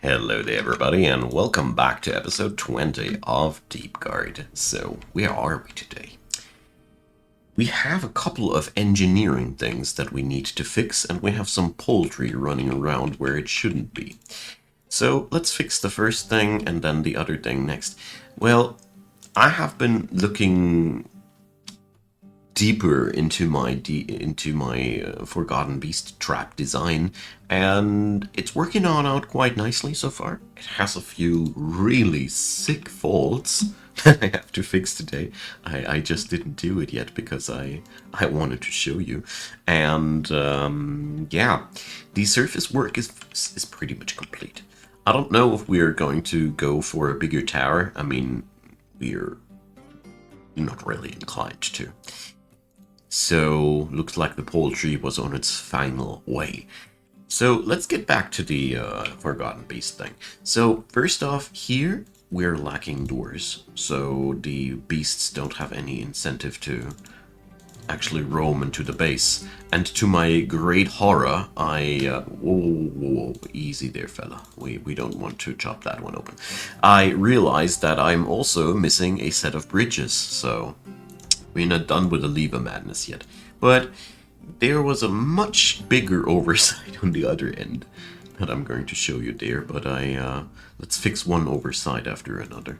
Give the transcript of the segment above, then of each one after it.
Hello there everybody and welcome back to episode 20 of Deep Guard. So, where are we today? We have a couple of engineering things that we need to fix and we have some poultry running around where it shouldn't be. So, let's fix the first thing and then the other thing next. Well, I have been looking deeper into my Forgotten Beast trap design, and it's working on out quite nicely so far. It has a few really sick faults that I have to fix today. I just didn't do it yet because I wanted to show you, and yeah, the surface work is pretty much complete. I don't know if we're going to go for a bigger tower. I mean, we're not really inclined to. So, looks like the poultry was on its final way. So, let's get back to the Forgotten Beast thing. So, first off, here we're lacking doors. So, the beasts don't have any incentive to actually roam into the base. And to my great horror, whoa, easy there, fella. We don't want to chop that one open. I realized that I'm also missing a set of bridges, so we're not done with the lever madness yet. But there was a much bigger oversight on the other end that I'm going to show you there, but let's fix one oversight after another.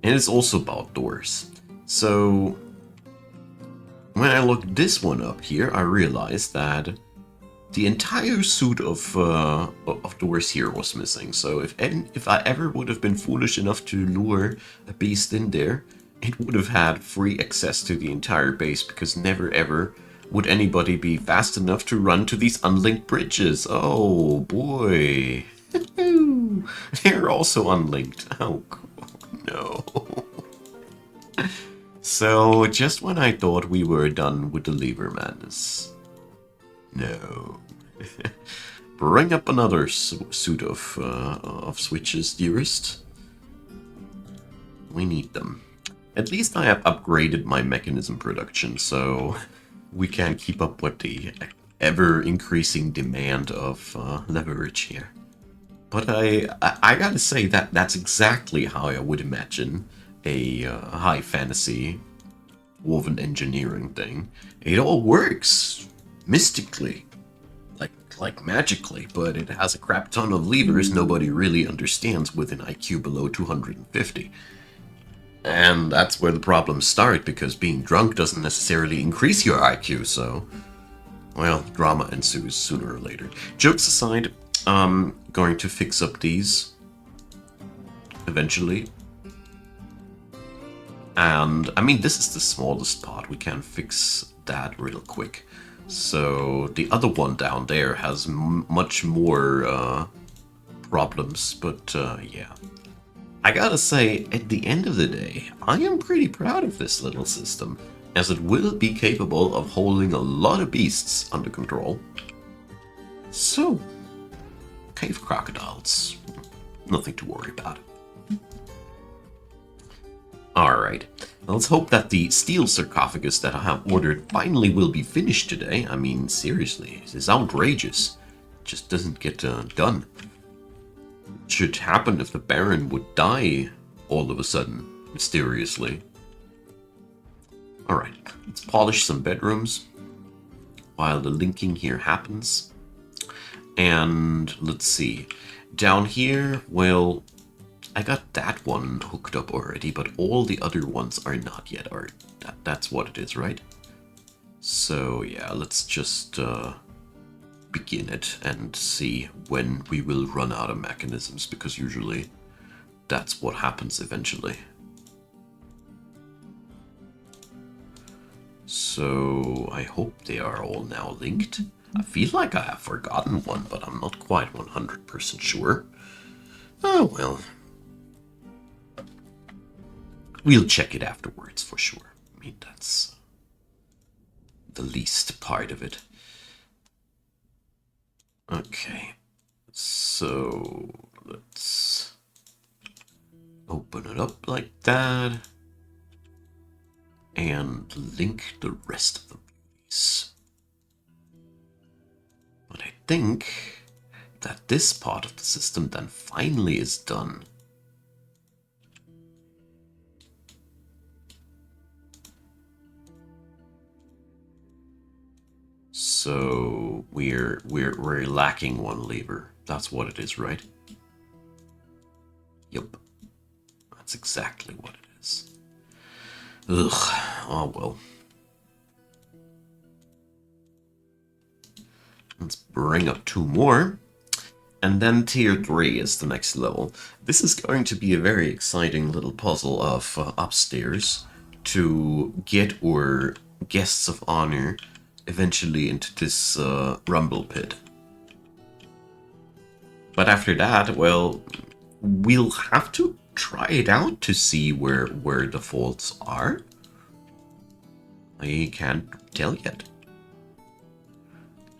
And it's also about doors. So when I looked this one up here, I realized that the entire suit of doors here was missing. So if I ever would have been foolish enough to lure a beast in there, it would have had free access to the entire base, because never ever would anybody be fast enough to run to these unlinked bridges. Oh boy. They're also unlinked. Oh no. So just when I thought we were done with the lever madness. No. Bring up another suit of switches, dearest. We need them. At least I have upgraded my mechanism production, so we can keep up with the ever-increasing demand of leverage here. But I gotta say that that's exactly how I would imagine a high fantasy woven engineering thing. It all works mystically, like magically, but it has a crap ton of levers nobody really understands with an IQ below 250. And that's where the problems start, because being drunk doesn't necessarily increase your IQ, so, well, drama ensues sooner or later. Jokes aside, I'm going to fix up these eventually. And, I mean, this is the smallest part. We can fix that real quick. So, the other one down there has much more problems, but yeah. I gotta say, at the end of the day, I am pretty proud of this little system, as it will be capable of holding a lot of beasts under control. So, cave crocodiles, nothing to worry about. Alright, let's hope that the steel sarcophagus that I have ordered finally will be finished today. I mean, seriously, this is outrageous. It just doesn't get done. Should happen if the Baron would die all of a sudden, mysteriously. Alright, let's polish some bedrooms while the linking here happens. And let's see. Down here, well, I got that one hooked up already, but all the other ones are not yet. That's what it is, right? So yeah, let's just begin it and see when we will run out of mechanisms, because usually that's what happens eventually. So I hope they are all now linked. I feel like I have forgotten one, but I'm not quite 100% sure. Oh well. We'll check it afterwards for sure. I mean, that's the least part of it. Okay, so let's open it up like that and link the rest of the beauties. But I think that this part of the system then finally is done. So we're lacking one lever. That's what it is, right? Yep. That's exactly what it is. Ugh. Oh well. Let's bring up 2 more. And then tier 3 is the next level. This is going to be a very exciting little puzzle of upstairs to get our guests of honor eventually into this rumble pit. But after that, well, we'll have to try it out to see where the faults are. I can't tell yet.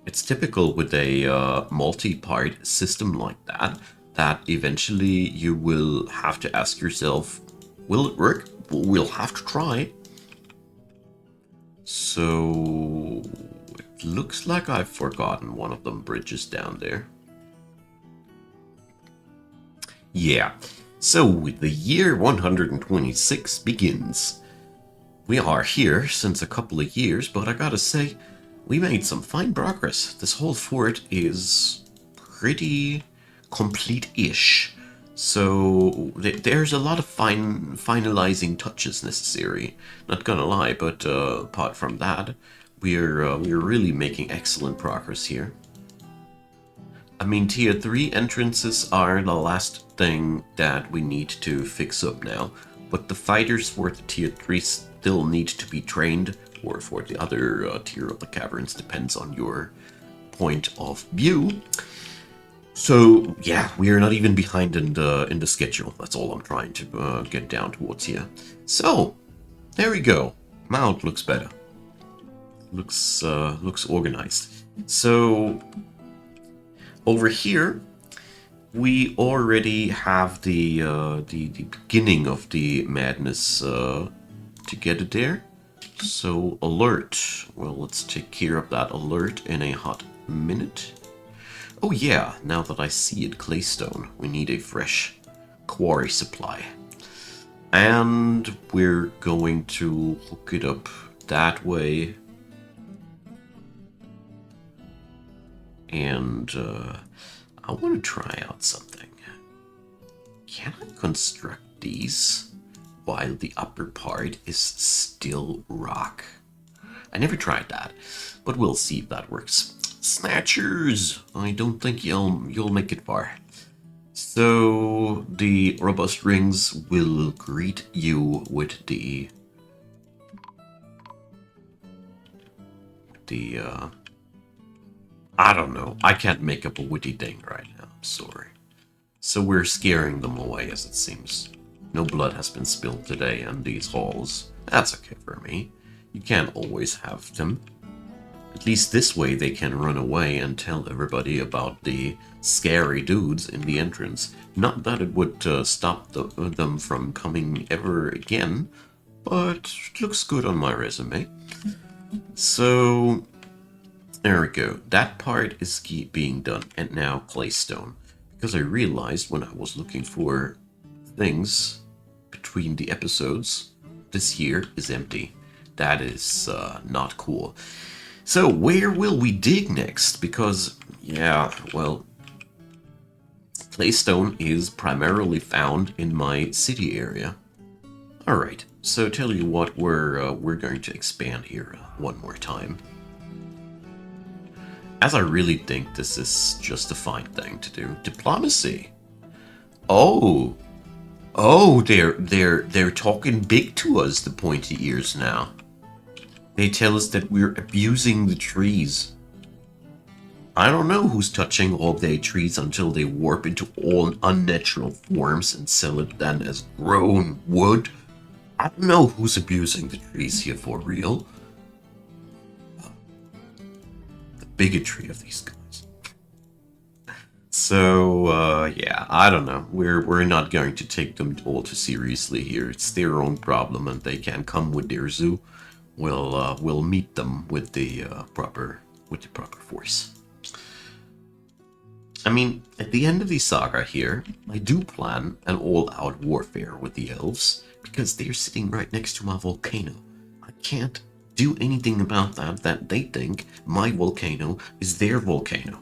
It's typical with a multi-part system like that, that eventually you will have to ask yourself, will it work? We'll have to try. So it looks like I've forgotten one of them bridges down there. Yeah, so the year 126 begins. We are here since a couple of years, but I gotta say, we made some fine progress. This whole fort is pretty complete-ish. So there's a lot of finalizing touches necessary. Not gonna lie, but apart from that, we're really making excellent progress here. I mean, tier 3 entrances are the last thing that we need to fix up now. But the fighters for the tier 3 still need to be trained, or for the other tier of the caverns, depends on your point of view. So yeah, we are not even behind in the schedule. That's all I'm trying to get down towards here. So there we go. Mount looks better. Looks organized. So over here, we already have the beginning of the madness together there. So alert. Well, let's take care of that alert in a hot minute. Oh yeah, now that I see it, claystone. We need a fresh quarry supply. And we're going to hook it up that way. And I want to try out something. Can I construct these while the upper part is still rock? I never tried that, but we'll see if that works. Snatchers! I don't think you'll make it far. So the robust rings will greet you with the I don't know. I can't make up a witty thing right now. I'm sorry. So we're scaring them away, as it seems. No blood has been spilled today in these halls. That's okay for me. You can't always have them. At least this way they can run away and tell everybody about the scary dudes in the entrance. Not that it would stop them from coming ever again, but it looks good on my resume. So there we go. That part is being done. And now claystone. Because I realized when I was looking for things between the episodes, this here is empty. That is not cool. So where will we dig next? Because, yeah, well, claystone is primarily found in my city area. Alright, so tell you what, we're going to expand here one more time. As I really think this is just a fine thing to do. Diplomacy. Oh, they're talking big to us, the pointy ears now. They tell us that we're abusing the trees. I don't know who's touching all day trees until they warp into all unnatural forms and sell it then as grown wood. I don't know who's abusing the trees here for real. The bigotry of these guys. So, yeah, I don't know. We're not going to take them all too seriously here. It's their own problem and they can come with their zoo. We'll meet them with the proper force. I mean, at the end of the saga here, I do plan an all-out warfare with the elves, because they're sitting right next to my volcano. I can't do anything about that they think my volcano is their volcano.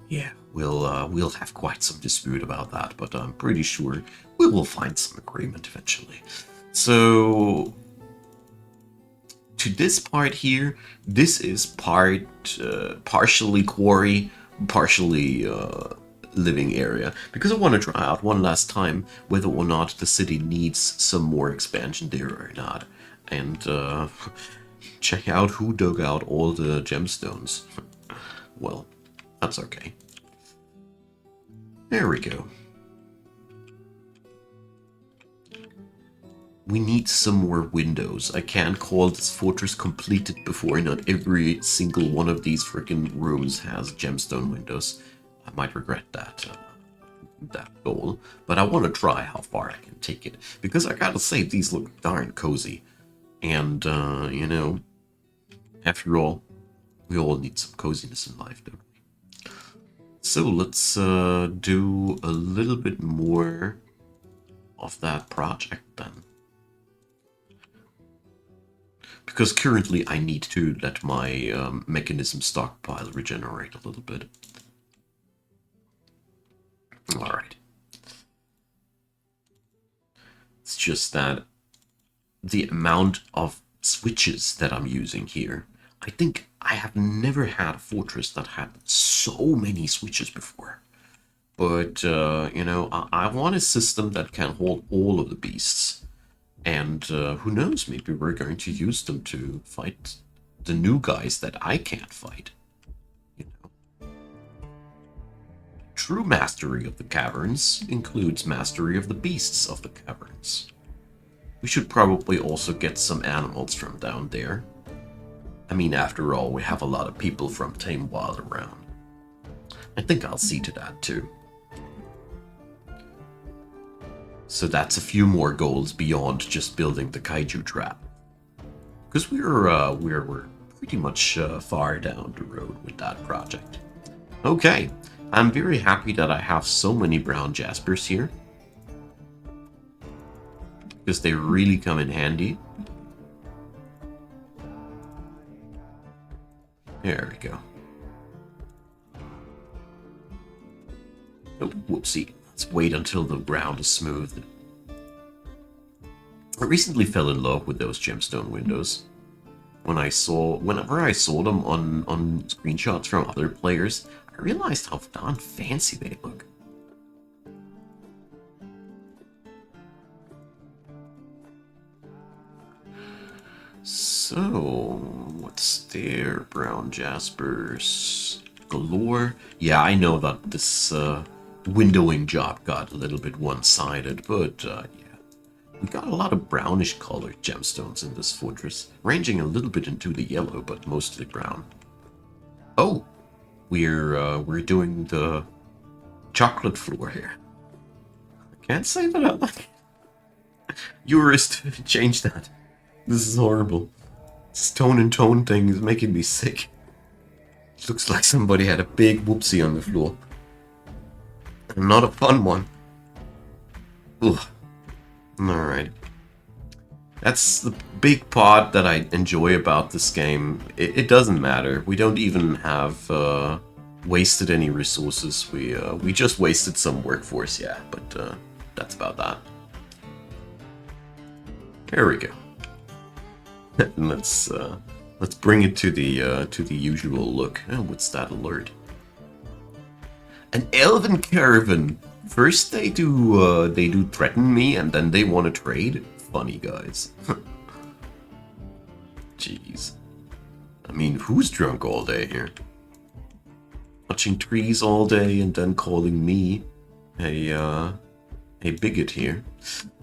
Yeah, we'll have quite some dispute about that, but I'm pretty sure we will find some agreement eventually. So, to this part here, this is partially quarry, partially living area, because I want to try out one last time whether or not the city needs some more expansion there or not, and check out who dug out all the gemstones. Well, that's okay. There we go. We need some more windows. I can't call this fortress completed before not every single one of these freaking rooms has gemstone windows. I might regret that goal, but I want to try how far I can take it, because I gotta say, these look darn cozy. And, you know, after all, we all need some coziness in life, don't we? So let's do a little bit more of that project then. Because currently I need to let my mechanism stockpile regenerate a little bit. Alright. It's just that the amount of switches that I'm using here, I think I have never had a fortress that had so many switches before. But, you know, I want a system that can hold all of the beasts. And who knows, maybe we're going to use them to fight the new guys that I can't fight. You know. True mastery of the caverns includes mastery of the beasts of the caverns. We should probably also get some animals from down there. I mean, after all, we have a lot of people from Tame Wild around. I think I'll see to that too. So that's a few more goals beyond just building the Kaiju trap. Because we're pretty much far down the road with that project. Okay, I'm very happy that I have so many brown jaspers here. Because they really come in handy. There we go. Oh, whoopsie. Let's wait until the ground is smooth. I recently fell in love with those gemstone windows. Whenever I saw them on screenshots from other players, I realized how darn fancy they look. So, what's there? Brown jaspers galore. Yeah, I know that this windowing job got a little bit one-sided, but yeah. We got a lot of brownish colored gemstones in this fortress, ranging a little bit into the yellow, but mostly brown. Oh, we're doing the chocolate floor here. I can't say that out loud. Jurist, change that. This is horrible. This tone and tone thing is making me sick. It looks like somebody had a big whoopsie on the floor. And not a fun one. Ugh. Alright. That's the big part that I enjoy about this game. It doesn't matter. We don't even have wasted any resources. We just wasted some workforce, yeah, but that's about that. There we go. And let's bring it to the usual look. Oh, what's that alert? An Elven caravan. First they do threaten me, and then they want to trade. Funny guys. Jeez. I mean, who's drunk all day here? Watching trees all day and then calling me a bigot here.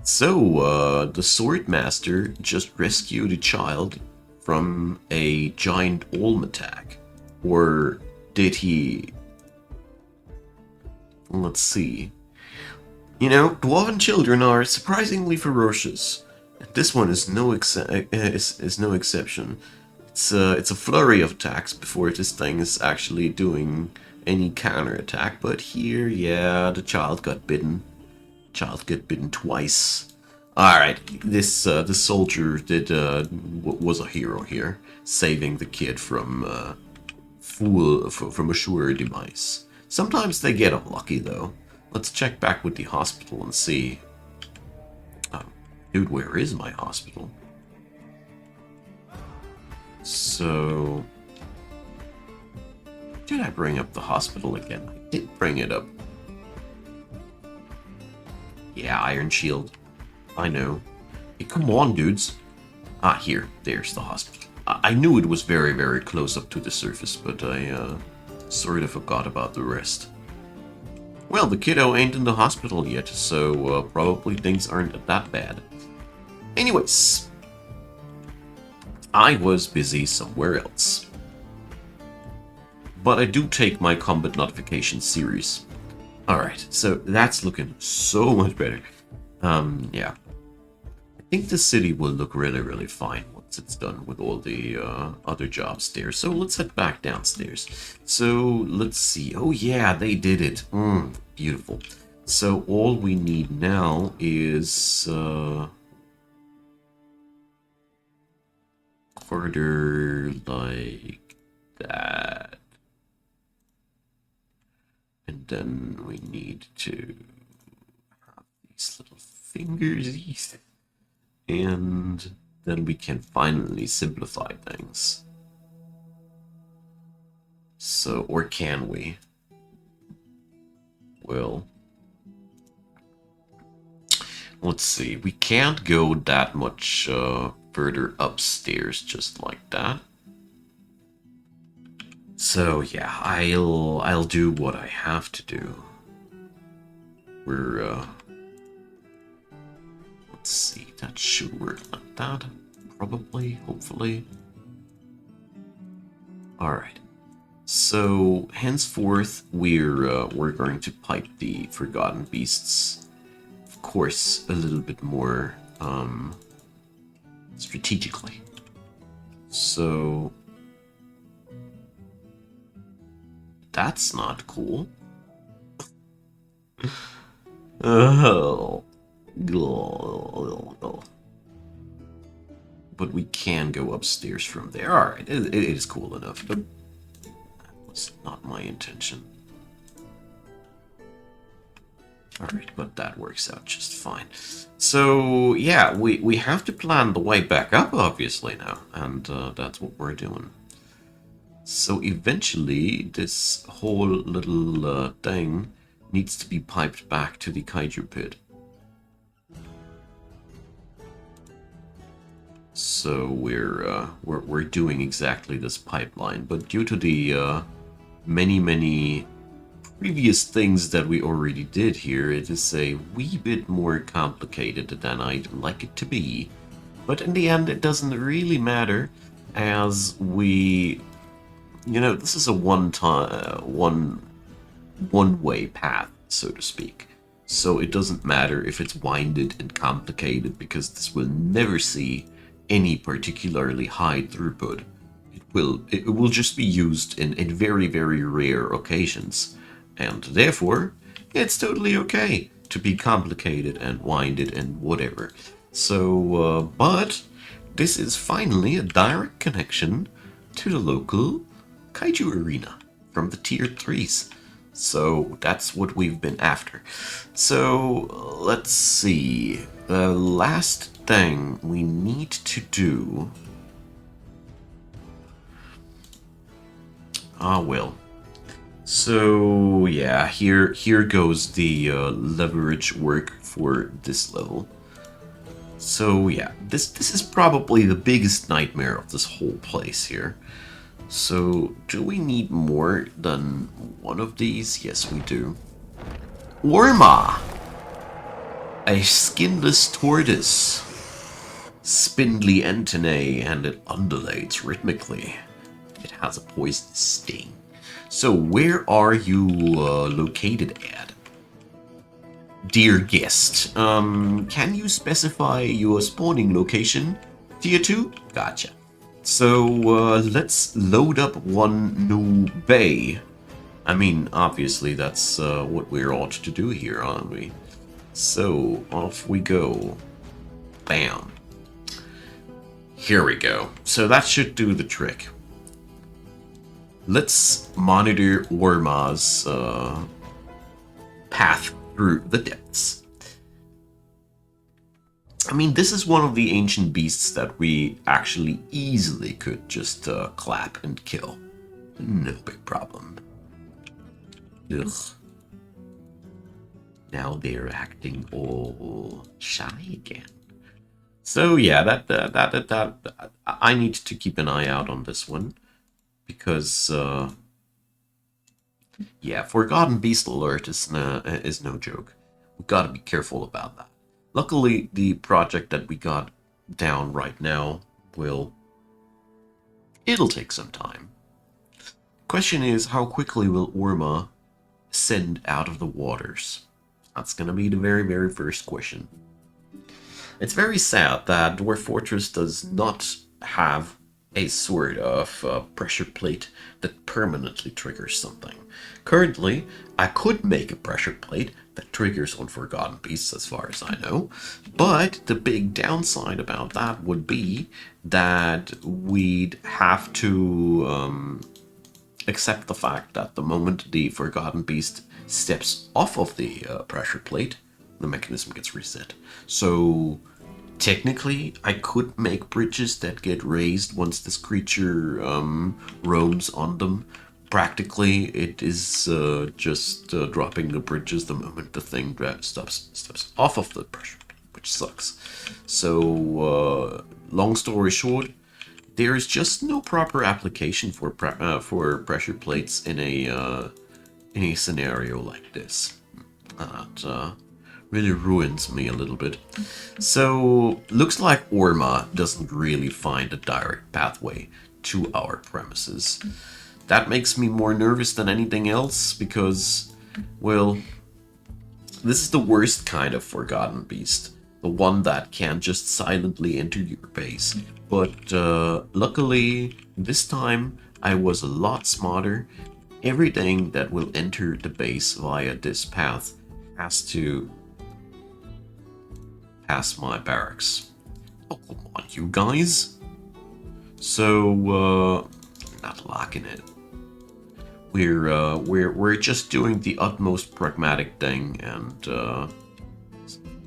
So, the sword master just rescued a child from a giant Olm attack. Or did he? Let's see. You know, dwarven children are surprisingly ferocious. This one is no exception. It's a flurry of attacks before this thing is actually doing any counterattack, but here, yeah, the child got bitten. Child got bitten twice. Alright, this soldier was a hero here, saving the kid from from a sure demise. Sometimes they get unlucky though. Let's check back with the hospital and see. Oh, dude, where is my hospital? So, did I bring up the hospital again? I did bring it up. Yeah, Iron Shield. I know. Hey, come on, dudes. Ah, here. There's the hospital. I knew it was very, very close up to the surface, but I sort of forgot about the rest. Well, the kiddo ain't in the hospital yet, so probably things aren't that bad. Anyways, I was busy somewhere else. But I do take my combat notifications serious. Alright, so that's looking so much better. Yeah. I think the city will look really, really fine once it's done with all the other jobs there. So let's head back downstairs. So let's see. Oh yeah, they did it. Beautiful. So all we need now is corridor like that. And then we need to have these little fingers. And then we can finally simplify things. So, or can we? Well, let's see. We can't go that much further upstairs just like that. So yeah, I'll do what I have to do. Let's see, that should work like that. Probably, hopefully. Alright. So henceforth we're going to pipe the Forgotten Beasts. Of course, a little bit more strategically. So that's not cool. Oh. But we can go upstairs from there. Alright, it is cool enough, but that was not my intention. Alright, but that works out just fine. So, yeah, we have to plan the way back up, obviously, now. And that's what we're doing. So eventually, this whole little thing needs to be piped back to the Kaiju pit. So we're doing exactly this pipeline, but due to the many previous things that we already did here, it is a wee bit more complicated than I'd like it to be. But in the end, it doesn't really matter, as we, you know, this is a one-way path, so to speak. So it doesn't matter if it's winded and complicated, because this will never see any particularly high throughput. It will just be used in very, very rare occasions, and therefore it's totally okay to be complicated and winded and whatever. So, but this is finally a direct connection to the local Kaiju arena from the tier 3s. So that's what we've been after. So let's see. The last thing we need to do. Ah, well. So yeah, here goes the leverage work for this level. So yeah, this is probably the biggest nightmare of this whole place here. So, do we need more than one of these? Yes, we do. Orma! A skinless tortoise. Spindly antennae, and it undulates rhythmically. It has a poisonous sting. So, where are you located at? Dear guest, can you specify your spawning location? Tier 2? Gotcha. So, let's load up one new bay I mean, obviously that's what we're ought to do here, aren't we? So, off we go. Bam. Here we go. So that should do the trick. Let's monitor Orma's path through the depths. I mean, this is one of the ancient beasts that we actually easily could just clap and kill. No big problem. Ugh. Now they're acting all shy again. So yeah, that I need to keep an eye out on this one because yeah, Forgotten Beast alert is no joke. We gotta be careful about that. Luckily, the project that we got down right now it'll take some time. Question is, how quickly will Orma ascend out of the waters? That's gonna be the very, very first question. It's very sad that Dwarf Fortress does not have a sort of pressure plate that permanently triggers something. Currently, I could make a pressure plate that triggers on Forgotten Beasts as far as I know, but the big downside about that would be that we'd have to accept the fact that the moment the Forgotten Beast steps off of the pressure plate, the mechanism gets reset. So technically, I could make bridges that get raised once this creature roams on them. Practically, it is just dropping the bridges the moment the thing steps off of the pressure plate, which sucks. So, long story short, there is just no proper application for pressure plates in a scenario like this. That really ruins me a little bit. So, looks like Orma doesn't really find a direct pathway to our premises. That makes me more nervous than anything else because, well, this is the worst kind of Forgotten Beast. The one that can just silently enter your base. But luckily, this time I was a lot smarter. Everything that will enter the base via this path has to pass my barracks. Oh, come on, you guys. So, not locking it. We're just doing the utmost pragmatic thing and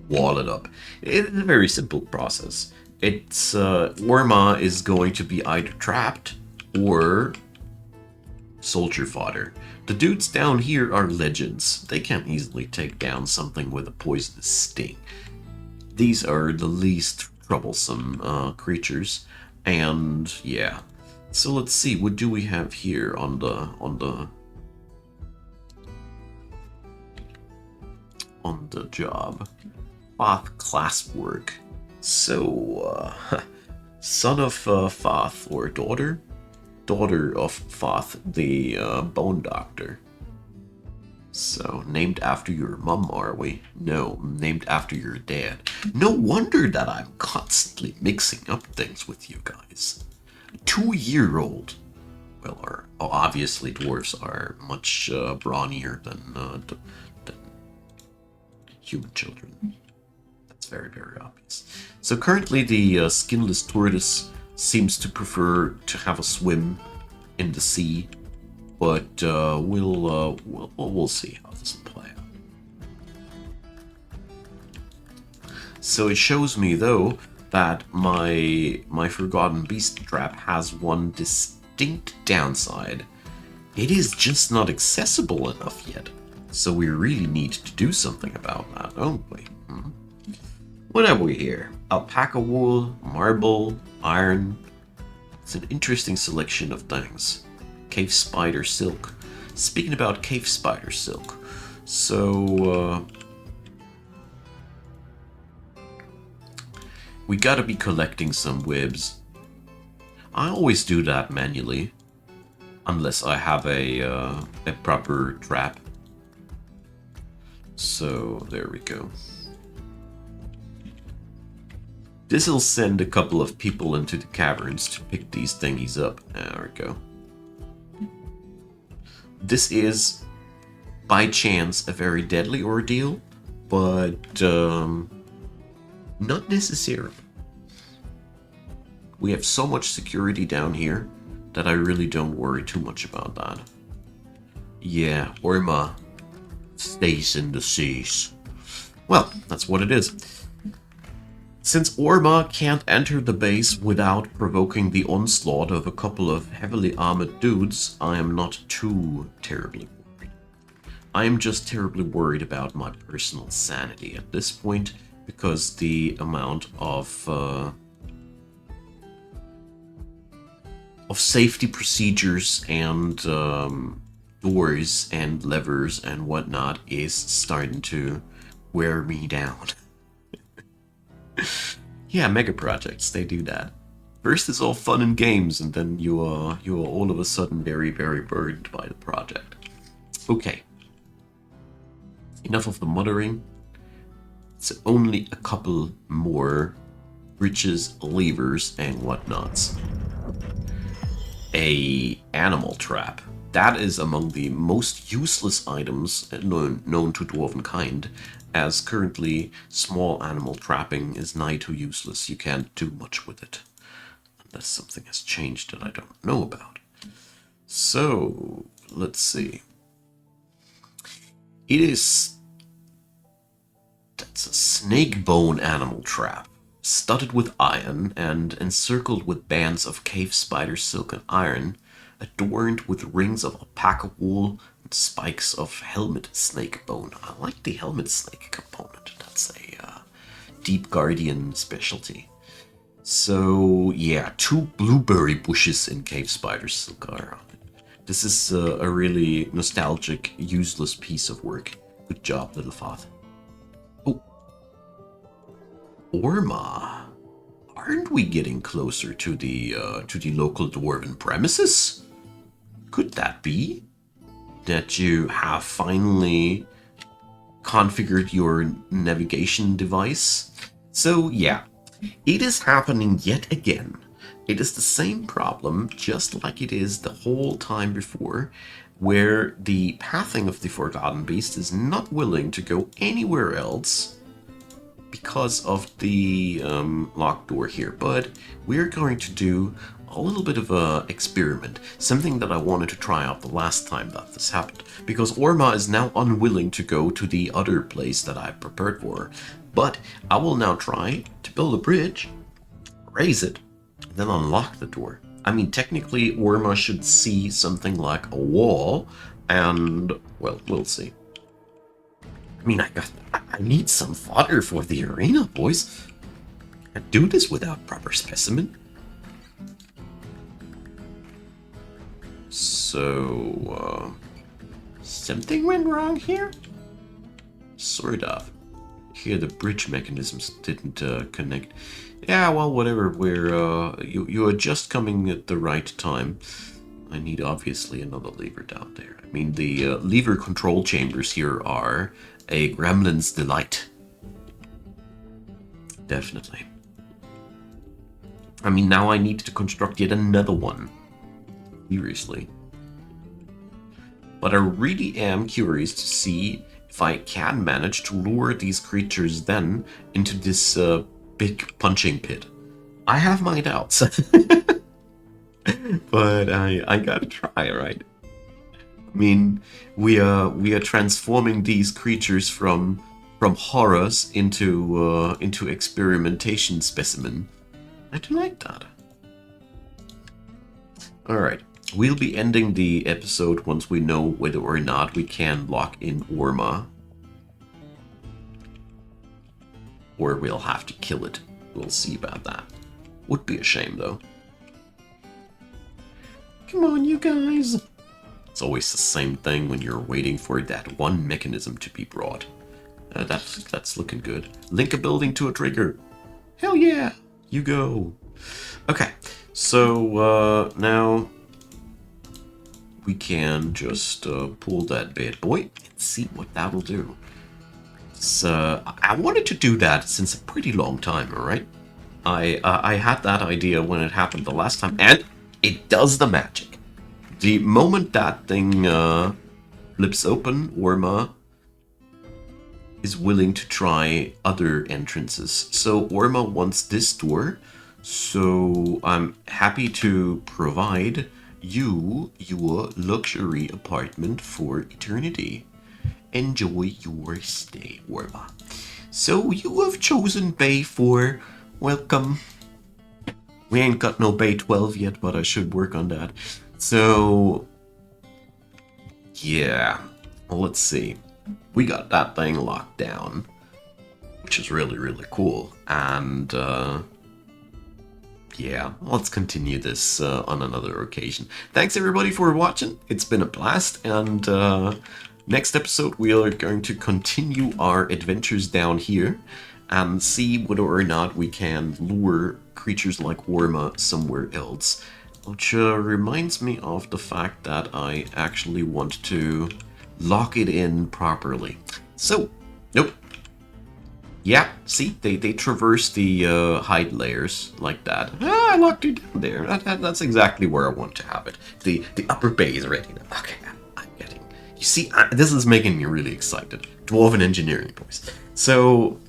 wall it up. It's a very simple process. It's Orma is going to be either trapped or soldier fodder. The dudes down here are legends. They can't easily take down something with a poisonous sting. These are the least troublesome creatures, and yeah. So let's see, what do we have here on the job? Foth class work. So, son of Foth, or daughter? Daughter of Foth, the bone doctor. So, named after your mum, are we? No, named after your dad. No wonder that I'm constantly mixing up things with you guys. 2-year-old. Well, obviously dwarves are much brawnier than human children. That's very, very obvious. So currently the skinless tortoise seems to prefer to have a swim in the sea, but we'll see how this will play out. So it shows me though that my Forgotten Beast trap has one distinct downside. It is just not accessible enough yet. So we really need to do something about that, don't we? What have we here? Alpaca wool, marble, iron. It's an interesting selection of things. Cave spider silk. Speaking about cave spider silk, so we gotta be collecting some webs. I always do that manually, unless I have a proper trap. So there we go. This'll send a couple of people into the caverns to pick these thingies up. There we go. This is, by chance, a very deadly ordeal, but not necessarily. We have so much security down here that I really don't worry too much about that. Yeah, Orma stays in the seas. Well, that's what it is. Since Orma can't enter the base without provoking the onslaught of a couple of heavily armored dudes, I am not too terribly worried. I am just terribly worried about my personal sanity at this point, because the amount of safety procedures and doors and levers and whatnot is starting to wear me down. Yeah, mega projects, they do that. First it's all fun and games, and then you are all of a sudden very, very burdened by the project. Okay. Enough of the muttering. It's only a couple more bridges, levers, and whatnots. A animal trap. That is among the most useless items known to dwarven kind, as currently small animal trapping is nigh to useless. You can't do much with it, unless something has changed that I don't know about. So, let's see. That's a snake bone animal trap, studded with iron and encircled with bands of cave spider silk and iron, adorned with rings of alpaca wool and spikes of helmet snake bone. I like the helmet snake component. That's a Deep Guardian specialty. So, yeah, 2 blueberry bushes in cave spider silk are on it. This is a really nostalgic, useless piece of work. Good job, little father. Oh. Orma. Aren't we getting closer to the local dwarven premises? Could that be that you have finally configured your navigation device? So yeah, it is happening yet again. It is the same problem, just like it is the whole time before, where the pathing of the Forgotten Beast is not willing to go anywhere else because of the locked door here. But we're going to do a little bit of a experiment, something that I wanted to try out the last time that this happened, because Orma is now unwilling to go to the other place that I prepared for her. But I will now try to build a bridge, raise it, and then unlock the door. I mean, technically Orma should see something like a wall, and, well, we'll see. I mean, I need some fodder for the arena, boys. I can't do this without proper specimen. So, something went wrong here? Sort of. Here, the bridge mechanisms didn't connect. Yeah, well, whatever. You are just coming at the right time. I need, obviously, another lever down there. I mean, the lever control chambers here are a gremlin's delight. Definitely. I mean, now I need to construct yet another one. Seriously. But I really am curious to see if I can manage to lure these creatures then into this big punching pit. I have my doubts. But I gotta try, right? I mean, we are transforming these creatures from horrors into experimentation specimen. I do like that. Alright, we'll be ending the episode once we know whether or not we can lock in Orma. Or we'll have to kill it. We'll see about that. Would be a shame, though. Come on, you guys. It's always the same thing when you're waiting for that one mechanism to be brought. That's looking good. Link a building to a trigger. Hell yeah! You go. Okay, so now we can just pull that bad boy and see what that'll do. So I wanted to do that since a pretty long time, alright? I had that idea when it happened the last time, and it does the magic. The moment that thing flips open, Orma is willing to try other entrances. So Orma wants this door, so I'm happy to provide you your luxury apartment for eternity. Enjoy your stay, Orma. So you have chosen Bay 4. Welcome. We ain't got no Bay 12 yet, but I should work on that. So, yeah. Well, let's see. We got that thing locked down, which is really, really cool. And, yeah, let's continue this on another occasion. Thanks, everybody, for watching. It's been a blast, and next episode we are going to continue our adventures down here and see whether or not we can lure creatures like Orma somewhere else. Which reminds me of the fact that I actually want to lock it in properly. So, nope. Yeah, see, they traverse the hide layers like that. Ah, I locked it down there. That's exactly where I want to have it. The upper bay is ready now. Okay, I'm getting. You see, this is making me really excited. Dwarven engineering, boys. So,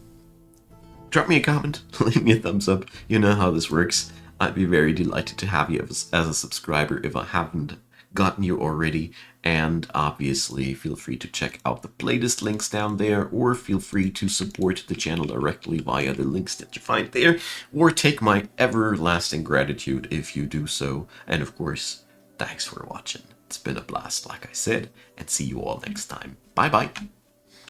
drop me a comment, leave me a thumbs up. You know how this works. I'd be very delighted to have you as a subscriber if I haven't gotten you already. And obviously, feel free to check out the playlist links down there, or feel free to support the channel directly via the links that you find there, or take my everlasting gratitude if you do so. And of course, thanks for watching. It's been a blast, like I said, and see you all next time. Bye bye.